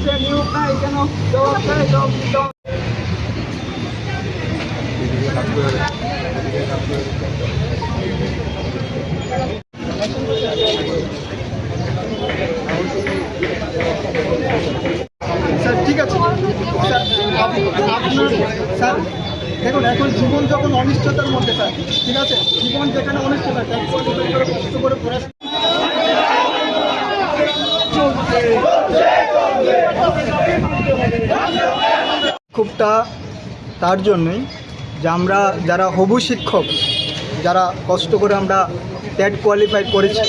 বলছে নিয়োগ নাই কেন, জবাব দেয়, জবাব দিতে হবে। স্যার ঠিক আছে স্যার, আপনার স্যার দেখুন এখন জীবন যখন অনিশ্চয়তার মধ্যে স্যার, ঠিক আছে, জীবন যেখানে অনিশ্চয়তা, কষ্ট করে পড়াশোনা খুবটা তার জন্যই যে আমরা যারা হবু শিক্ষক, যারা কষ্ট করে আমরা টেট কোয়ালিফাই করেছি,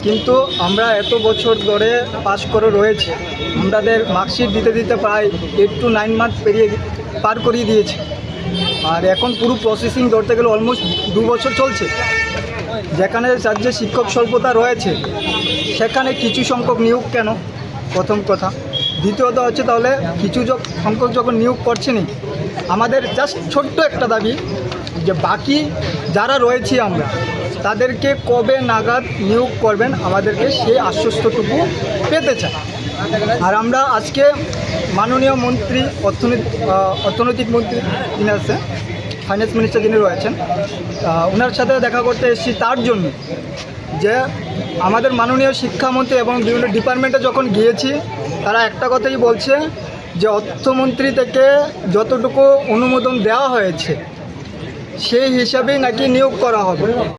কিন্তু আমরা এত বছর ধরে পাস করে রয়েছে, আমাদের মার্কশিট দিতে দিতে প্রায় 8 to 9 মান্থ পার করিয়ে দিয়েছে। আর এখন পুরো প্রসেসিং ধরতে গেলে অলমোস্ট 2 বছর চলছে। যেখানে রাজ্যে শিক্ষক স্বল্পতা রয়েছে সেখানে কিছু সংখ্যক নিয়োগ কেন, প্রথম কথা। দ্বিতীয়ত হচ্ছে তাহলে কিছু সংখ্যক যখন নিয়োগ করছেনই, আমাদের জাস্ট ছোট্ট একটা দাবি যে বাকি যারা রয়েছি আমরা তাদেরকে কবে নাগাদ নিয়োগ করবেন আমাদেরকে সেই আশ্বস্তটুকু পেতে চাই। আর আমরা আজকে মাননীয় মন্ত্রী অর্থনৈতিক মন্ত্রী যিনি আছেন, ফাইন্যান্স মিনিস্টার যিনি রয়েছেন, ওনার সাথে দেখা করতে এসেছি তার জন্য যে আমাদের মাননীয় শিক্ষামন্ত্রী এবং বিভিন্ন ডিপার্টমেন্টে যখন গিয়েছি তারা একটা কথাই বলছে যে অর্থমন্ত্রী থেকে যতটুকু অনুমোদন দেওয়া হয়েছে সেই হিসাবেই নাকি নিয়োগ করা হবে।